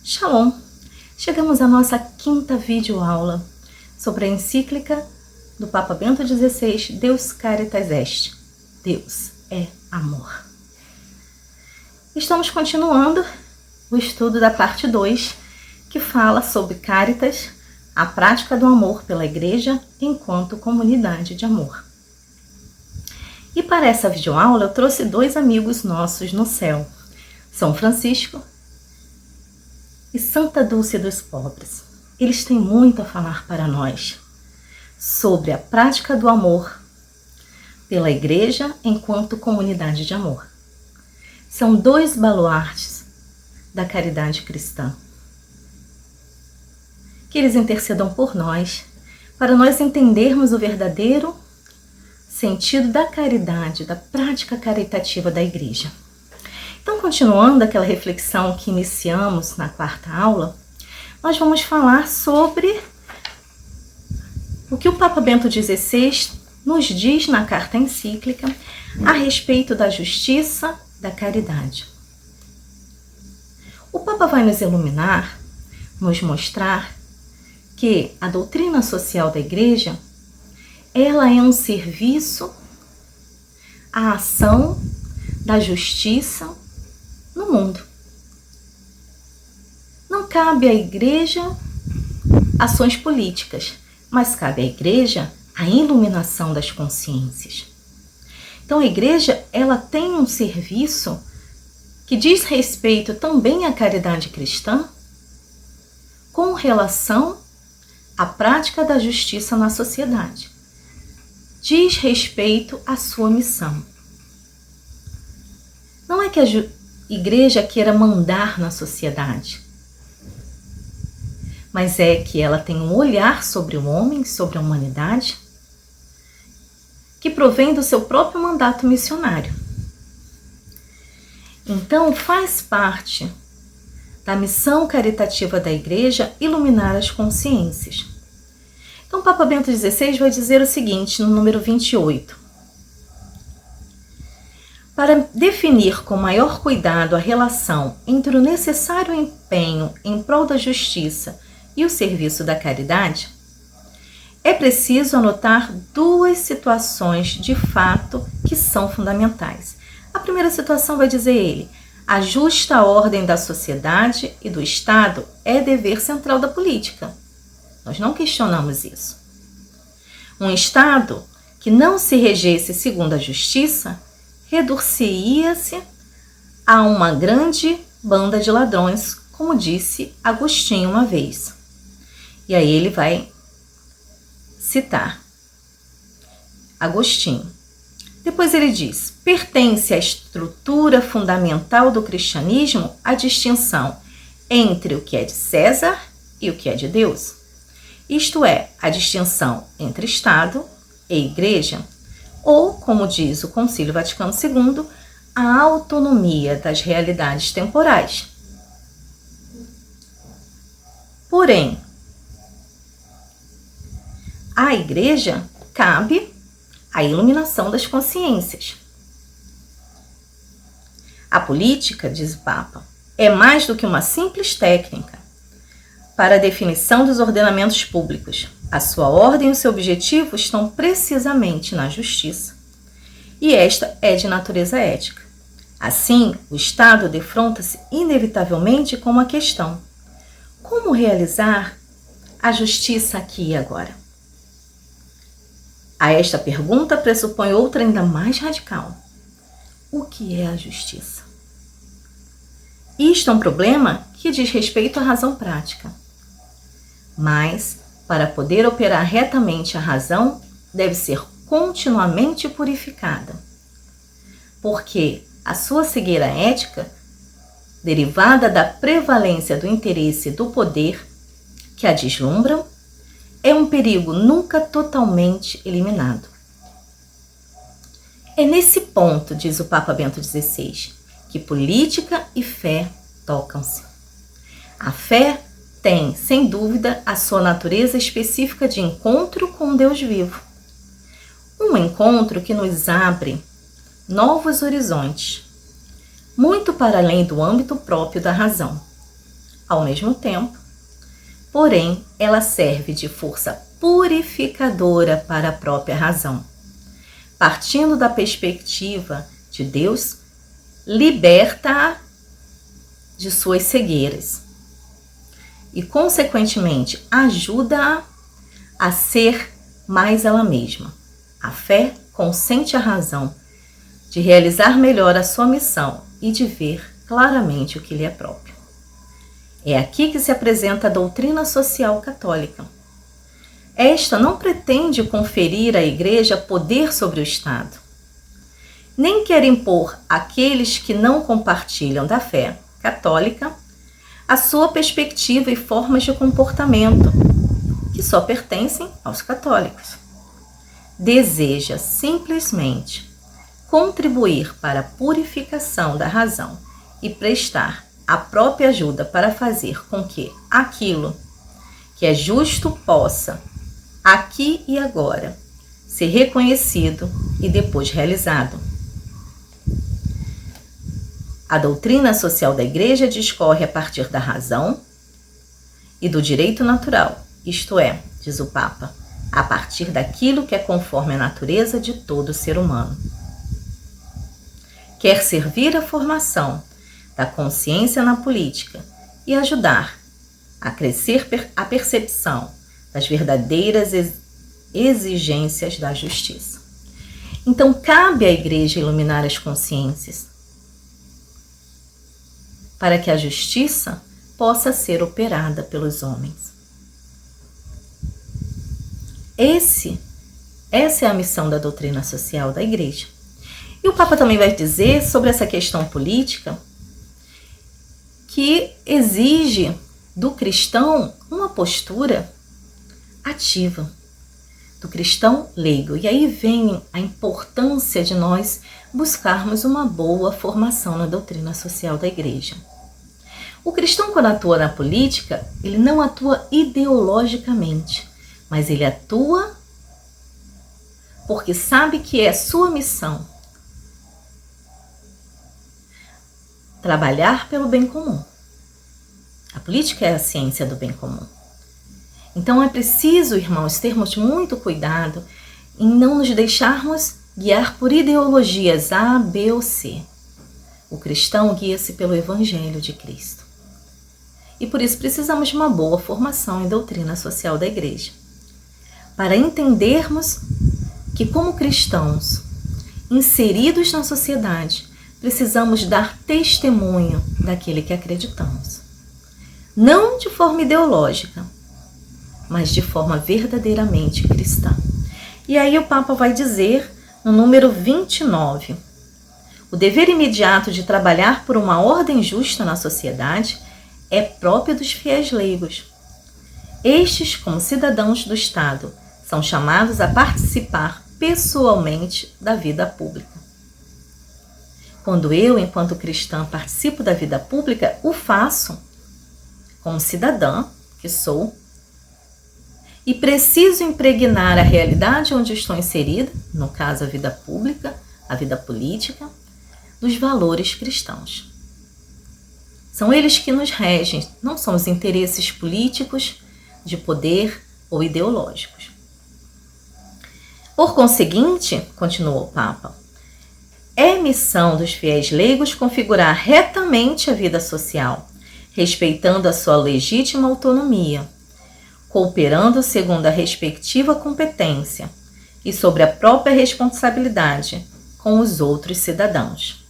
Shalom! Chegamos à nossa quinta videoaula sobre a encíclica do Papa Bento XVI, Deus Caritas Est. Deus é amor. Estamos continuando o estudo da parte 2, que fala sobre Caritas, a prática do amor pela Igreja enquanto comunidade de amor. E para essa videoaula eu trouxe dois amigos nossos no céu, São Francisco e Santa Dulce dos Pobres. Eles têm muito a falar para nós sobre a prática do amor pela Igreja enquanto comunidade de amor. São dois baluartes da caridade cristã. Que eles intercedam por nós, para nós entendermos o verdadeiro sentido da caridade, da prática caritativa da Igreja. Então, continuando aquela reflexão que iniciamos na quarta aula, nós vamos falar sobre o que o Papa Bento XVI nos diz na carta encíclica a respeito da justiça, da caridade. O Papa vai nos iluminar, nos mostrar que a doutrina social da Igreja, ela é um serviço à ação da justiça no mundo. Não cabe à Igreja ações políticas, mas cabe à Igreja a iluminação das consciências. Então a Igreja, ela tem um serviço que diz respeito também à caridade cristã com relação à prática da justiça na sociedade. Diz respeito à sua missão. Não é que a Igreja queira mandar na sociedade, mas é que ela tem um olhar sobre o homem, sobre a humanidade, que provém do seu próprio mandato missionário. Então, faz parte da missão caritativa da Igreja iluminar as consciências. Então, o Papa Bento XVI vai dizer o seguinte, no número 28. Para definir com maior cuidado a relação entre o necessário empenho em prol da justiça e o serviço da caridade, é preciso anotar duas situações de fato que são fundamentais. A primeira situação vai dizer ele: a justa ordem da sociedade e do Estado é dever central da política. Nós não questionamos isso. Um Estado que não se regesse segundo a justiça reduzia-se a uma grande banda de ladrões, como disse Agostinho uma vez. E aí ele vai citar Agostinho. Depois ele diz: pertence à estrutura fundamental do cristianismo a distinção entre o que é de César e o que é de Deus. Isto é, a distinção entre Estado e Igreja, ou, como diz o Concílio Vaticano II, a autonomia das realidades temporais. Porém, à Igreja cabe a iluminação das consciências. A política, diz o Papa, é mais do que uma simples técnica para a definição dos ordenamentos públicos. A sua ordem e o seu objetivo estão precisamente na justiça. E esta é de natureza ética. Assim, o Estado defronta-se inevitavelmente com uma questão: como realizar a justiça aqui e agora? A esta pergunta pressupõe outra ainda mais radical: o que é a justiça? Isto é um problema que diz respeito à razão prática. Mas, para poder operar retamente a razão, deve ser continuamente purificada, porque a sua cegueira ética, derivada da prevalência do interesse e do poder que a deslumbram, é um perigo nunca totalmente eliminado. É nesse ponto, diz o Papa Bento XVI, que política e fé tocam-se. A fé tem, sem dúvida, a sua natureza específica de encontro com Deus vivo. Um encontro que nos abre novos horizontes, muito para além do âmbito próprio da razão. ao mesmo tempo, porém ela serve de força purificadora para a própria razão. Partindo da perspectiva de Deus, liberta-a de suas cegueiras e, consequentemente, ajuda-a a ser mais ela mesma. A fé consente a razão de realizar melhor a sua missão e de ver claramente o que lhe é próprio. É aqui que se apresenta a doutrina social católica. Esta não pretende conferir à Igreja poder sobre o Estado, nem quer impor àqueles que não compartilham da fé católica a sua perspectiva e formas de comportamento, que só pertencem aos católicos. Deseja simplesmente contribuir para a purificação da razão e prestar a própria ajuda para fazer com que aquilo que é justo possa, aqui e agora, ser reconhecido e depois realizado. A doutrina social da Igreja discorre a partir da razão e do direito natural, isto é, diz o Papa, a partir daquilo que é conforme a natureza de todo ser humano. Quer servir à formação da consciência na política e ajudar a crescer a percepção das verdadeiras exigências da justiça. Então, cabe à Igreja iluminar as consciências para que a justiça possa ser operada pelos homens. Essa é a missão da doutrina social da Igreja. E o Papa também vai dizer sobre essa questão política que exige do cristão uma postura ativa, do cristão leigo. E aí vem a importância de nós buscarmos uma boa formação na doutrina social da Igreja. O cristão, quando atua na política, ele não atua ideologicamente, mas ele atua porque sabe que é sua missão trabalhar pelo bem comum. A política é a ciência do bem comum. Então é preciso, irmãos, termos muito cuidado em não nos deixarmos guiar por ideologias A, B ou C. O cristão guia-se pelo Evangelho de Cristo. E por isso precisamos de uma boa formação em doutrina social da Igreja, para entendermos que, como cristãos inseridos na sociedade, precisamos dar testemunho daquele que acreditamos. Não de forma ideológica, mas de forma verdadeiramente cristã. E aí o Papa vai dizer, no número 29, o dever imediato de trabalhar por uma ordem justa na sociedade é próprio dos fiéis leigos. Estes, como cidadãos do Estado, são chamados a participar pessoalmente da vida pública. Quando eu, enquanto cristã, participo da vida pública, o faço como cidadã que sou e preciso impregnar a realidade onde estou inserida, no caso a vida pública, a vida política, dos valores cristãos. São eles que nos regem, não são os interesses políticos, de poder ou ideológicos. Por conseguinte, continuou o Papa, é missão dos fiéis leigos configurar retamente a vida social, respeitando a sua legítima autonomia, cooperando segundo a respectiva competência e sobre a própria responsabilidade com os outros cidadãos.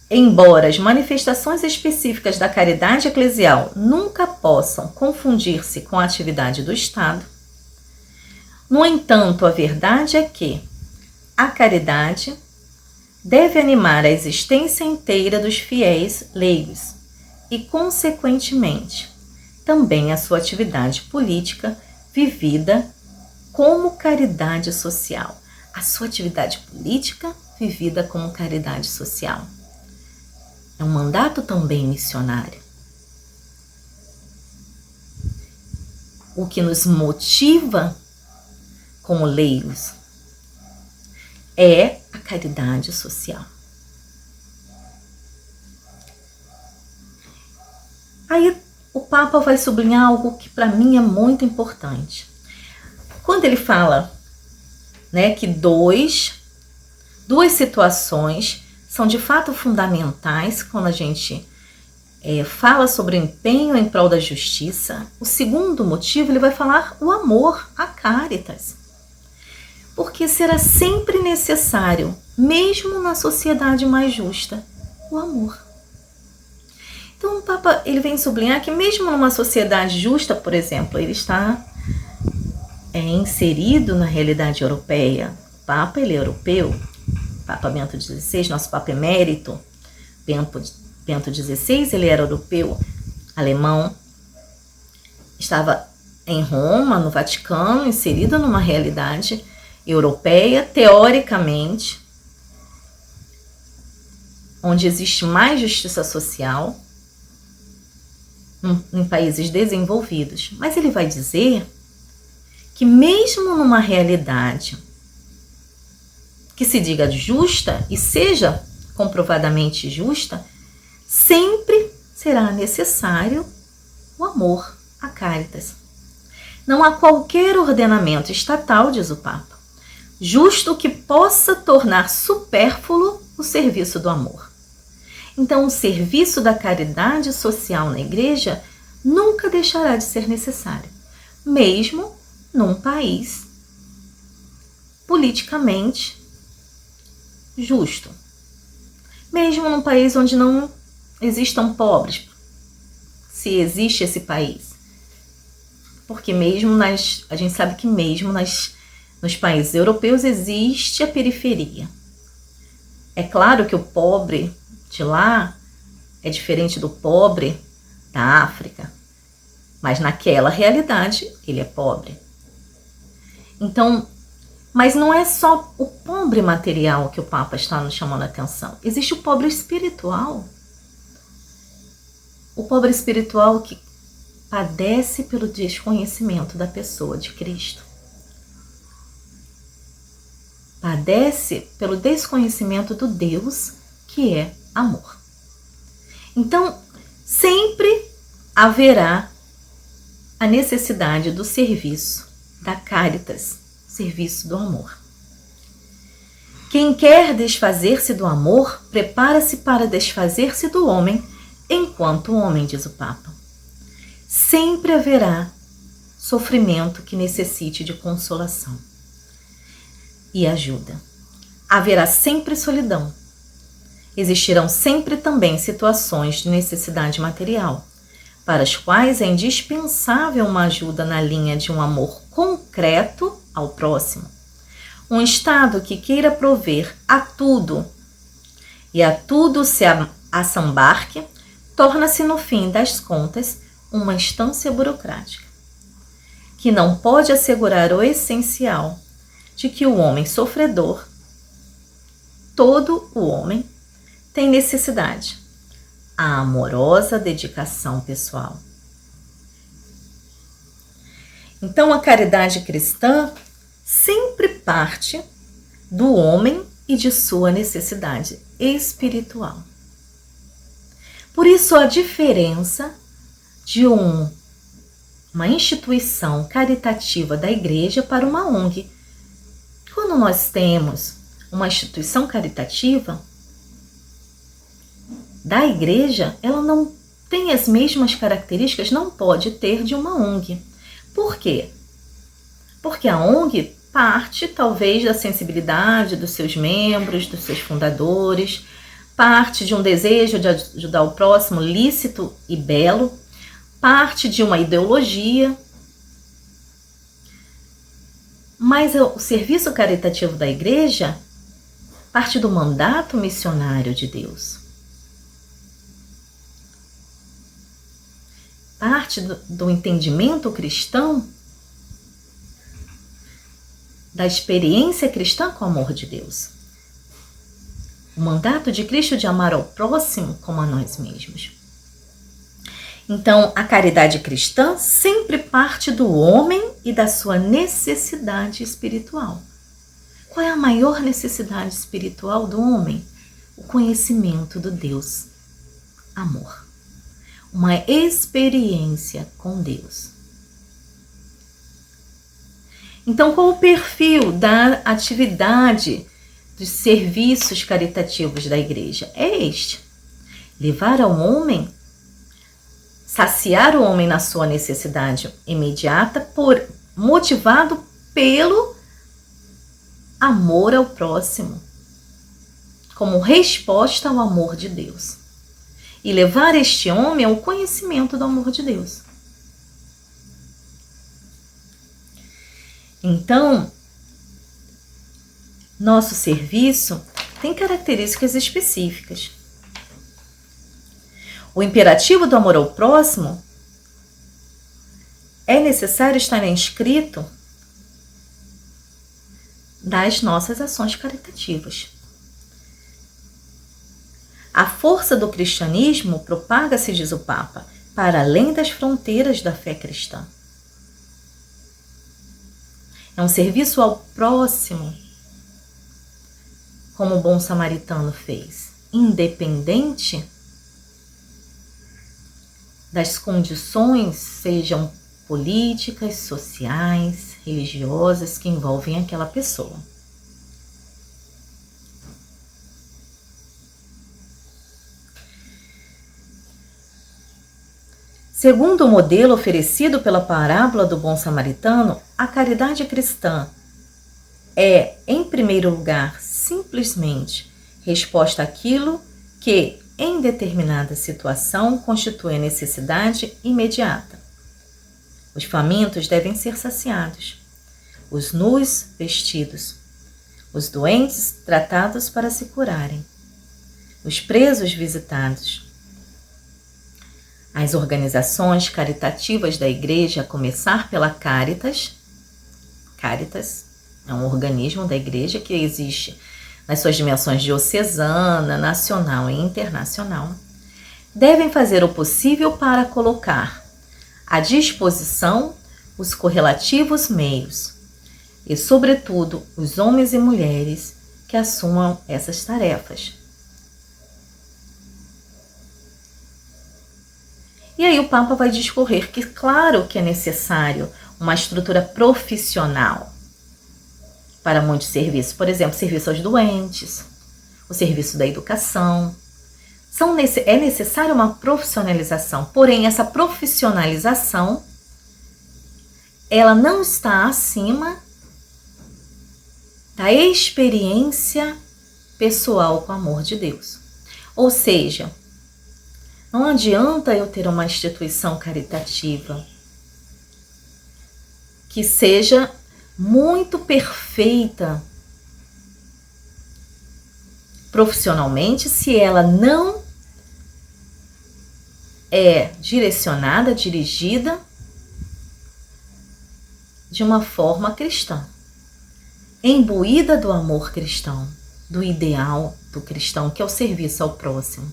Embora as manifestações específicas da caridade eclesial nunca possam confundir-se com a atividade do Estado, no entanto, a verdade é que a caridade deve animar a existência inteira dos fiéis leigos e, consequentemente, também a sua atividade política vivida como caridade social. A sua atividade política vivida como caridade social. É um mandato também missionário. O que nos motiva como leigos é a caridade social. Aí o Papa vai sublinhar algo que para mim é muito importante. Quando ele fala, né, que duas situações são de fato fundamentais quando a gente fala sobre o empenho em prol da justiça. O segundo motivo, ele vai falar o amor, a caritas. Porque será sempre necessário, mesmo na sociedade mais justa, o amor. Então o Papa ele vem sublinhar que mesmo numa sociedade justa, por exemplo, ele está inserido na realidade europeia. O Papa ele é europeu, Papa Bento XVI, nosso Papa emérito, Bento XVI, ele era europeu, alemão, estava em Roma, no Vaticano, inserido numa realidade europeia, teoricamente, onde existe mais justiça social em países desenvolvidos. Mas ele vai dizer que mesmo numa realidade que se diga justa e seja comprovadamente justa, sempre será necessário o amor, a caritas. Não há qualquer ordenamento estatal, diz o Papa, justo que possa tornar supérfluo o serviço do amor. Então, o serviço da caridade social na igreja nunca deixará de ser necessário, mesmo num país politicamente justo. Mesmo num país onde não existam pobres, se existe esse país. Porque mesmo a gente sabe que mesmo nos países europeus existe a periferia. É claro que o pobre de lá é diferente do pobre da África, mas naquela realidade ele é pobre. Então, mas não é só o pobre material que o Papa está nos chamando a atenção. Existe o pobre espiritual. O pobre espiritual que padece pelo desconhecimento da pessoa de Cristo. Padece pelo desconhecimento do Deus que é amor. Então, sempre haverá a necessidade do serviço, da caritas, serviço do amor. Quem quer desfazer-se do amor, prepara-se para desfazer-se do homem, enquanto o homem, diz o Papa. Sempre haverá sofrimento que necessite de consolação e ajuda. Haverá sempre solidão. Existirão sempre também situações de necessidade material, para as quais é indispensável uma ajuda na linha de um amor concreto ao próximo. Um Estado que queira prover a tudo e a tudo se assambarque, torna-se no fim das contas uma instância burocrática, que não pode assegurar o essencial de que o homem sofredor, todo o homem, tem necessidade, a amorosa dedicação pessoal. Então, a caridade cristã sempre parte do homem e de sua necessidade espiritual. Por isso, a diferença de uma instituição caritativa da igreja para uma ONG. Quando nós temos uma instituição caritativa da igreja, ela não tem as mesmas características, não pode ter de uma ONG. Por quê? Porque a ONG parte, talvez, da sensibilidade dos seus membros, dos seus fundadores, parte de um desejo de ajudar o próximo lícito e belo, parte de uma ideologia. Mas o serviço caritativo da igreja parte do mandato missionário de Deus. Parte do entendimento cristão, da experiência cristã com o amor de Deus. O mandato de Cristo de amar ao próximo como a nós mesmos. Então, a caridade cristã sempre parte do homem e da sua necessidade espiritual. Qual é a maior necessidade espiritual do homem? O conhecimento do Deus, amor. uma experiência com Deus. Então, qual o perfil da atividade dos serviços caritativos da igreja? É este: levar ao homem, saciar o homem na sua necessidade imediata, motivado pelo amor ao próximo, como resposta ao amor de Deus. E levar este homem ao conhecimento do amor de Deus. Então, nosso serviço tem características específicas. O imperativo do amor ao próximo é necessário estar inscrito nas nossas ações caritativas. A força do cristianismo propaga-se, diz o Papa, para além das fronteiras da fé cristã. É um serviço ao próximo, como o bom samaritano fez, independente das condições, sejam políticas, sociais, religiosas, que envolvem aquela pessoa. Segundo o modelo oferecido pela parábola do bom samaritano, a caridade cristã é, em primeiro lugar, simplesmente resposta àquilo que, em determinada situação, constitui necessidade imediata. Os famintos devem ser saciados, os nus vestidos, os doentes tratados para se curarem, os presos visitados. As organizações caritativas da igreja, a começar pela Caritas. Caritas é um organismo da igreja que existe nas suas dimensões diocesana, nacional e internacional, devem fazer o possível para colocar à disposição os correlativos meios e, sobretudo, os homens e mulheres que assumam essas tarefas. E aí o Papa vai discorrer que, claro que é necessário uma estrutura profissional para muitos serviços. Por exemplo, serviço aos doentes, o serviço da educação. É necessária uma profissionalização, porém essa profissionalização ela não está acima da experiência pessoal com o amor de Deus. Ou seja, não adianta eu ter uma instituição caritativa que seja muito perfeita profissionalmente se ela não é direcionada, dirigida de uma forma cristã, imbuída do amor cristão, do ideal do cristão, que é o serviço ao próximo,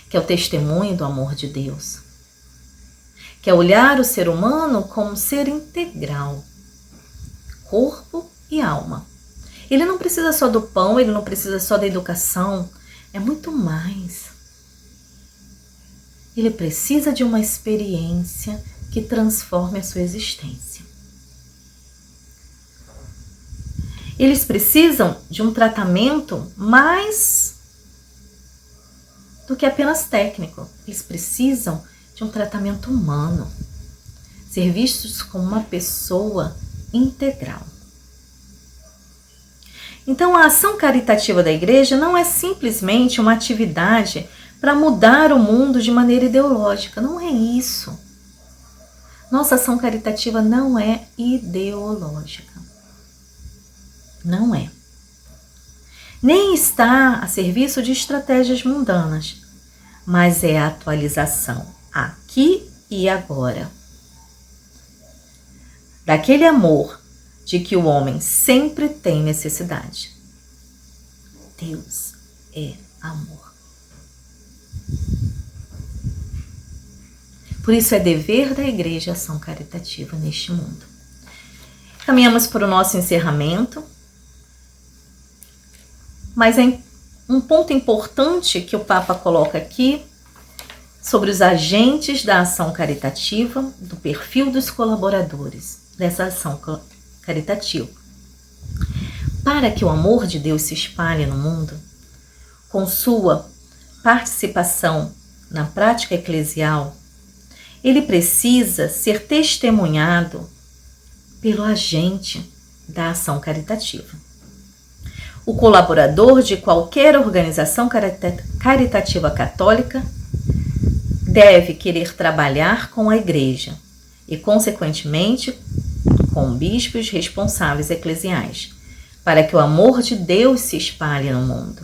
que é o testemunho do amor de Deus, que é olhar o ser humano como um ser integral, corpo e alma. Ele não precisa só do pão, ele não precisa só da educação, é muito mais. Ele precisa de uma experiência que transforme a sua existência. Eles precisam de um tratamento mais do que apenas técnico. Eles precisam de um tratamento humano, ser vistos como uma pessoa integral. Então, a ação caritativa da igreja não é simplesmente uma atividade para mudar o mundo de maneira ideológica. Não é isso. Nossa ação caritativa não é ideológica. Não é. Nem está a serviço de estratégias mundanas, mas é a atualização aqui e agora daquele amor de que o homem sempre tem necessidade. Deus é amor. Por isso é dever da igreja a ação caritativa neste mundo. Caminhamos para o nosso encerramento, mas um ponto importante que o Papa coloca aqui sobre os agentes da ação caritativa, do perfil dos colaboradores dessa ação caritativa. Para que o amor de Deus se espalhe no mundo, com sua participação na prática eclesial, ele precisa ser testemunhado pelo agente da ação caritativa. O colaborador de qualquer organização caritativa católica deve querer trabalhar com a Igreja e, consequentemente, com bispos responsáveis eclesiais, para que o amor de Deus se espalhe no mundo.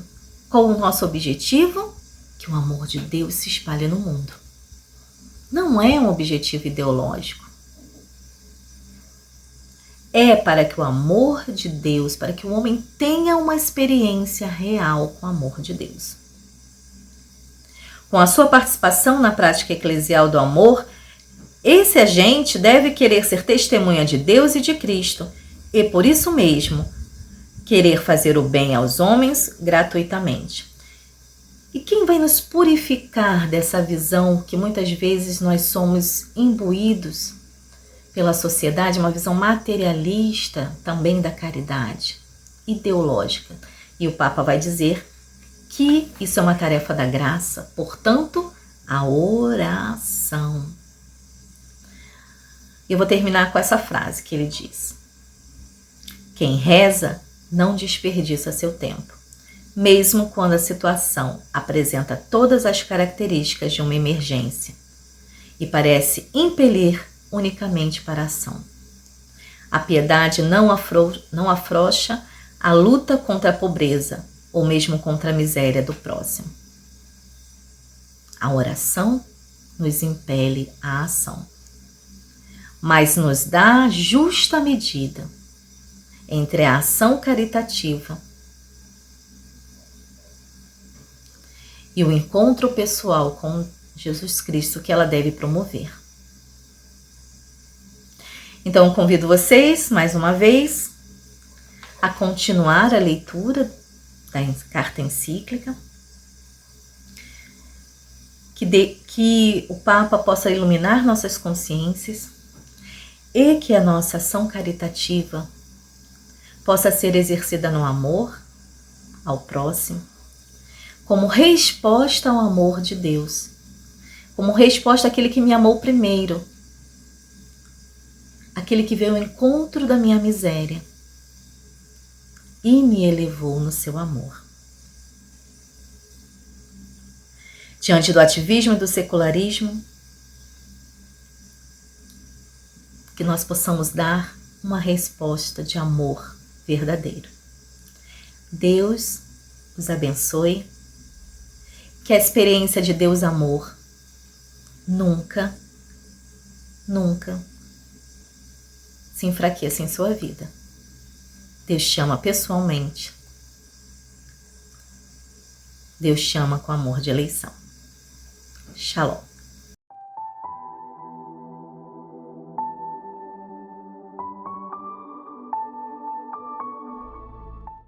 Qual o nosso objetivo? Que o amor de Deus se espalhe no mundo. Não é um objetivo ideológico. É para que o amor de Deus, para que o homem tenha uma experiência real com o amor de Deus. Com a sua participação na prática eclesial do amor, esse agente deve querer ser testemunha de Deus e de Cristo, e por isso mesmo, querer fazer o bem aos homens gratuitamente. E quem vai nos purificar dessa visão que muitas vezes nós somos imbuídos pela sociedade, uma visão materialista também da caridade, ideológica? E o Papa vai dizer que isso é uma tarefa da graça, portanto, a oração. Eu vou terminar com essa frase que ele diz: quem reza não desperdiça seu tempo, mesmo quando a situação apresenta todas as características de uma emergência e parece impelir unicamente para a ação. A piedade não afrouxa a luta contra a pobreza ou mesmo contra a miséria do próximo. A oração nos impele à ação, mas nos dá a justa medida entre a ação caritativa e o encontro pessoal com Jesus Cristo que ela deve promover. Então, convido vocês, mais uma vez, a continuar a leitura da carta encíclica, que o Papa possa iluminar nossas consciências e que a nossa ação caritativa possa ser exercida no amor ao próximo, como resposta ao amor de Deus, como resposta àquele que me amou primeiro, aquele que veio ao encontro da minha miséria e me elevou no seu amor. Diante do ativismo e do secularismo, que nós possamos dar uma resposta de amor verdadeiro. Deus os abençoe, que a experiência de Deus amor nunca se enfraqueça em sua vida. Deus te ama pessoalmente. Deus te ama com amor de eleição. Shalom.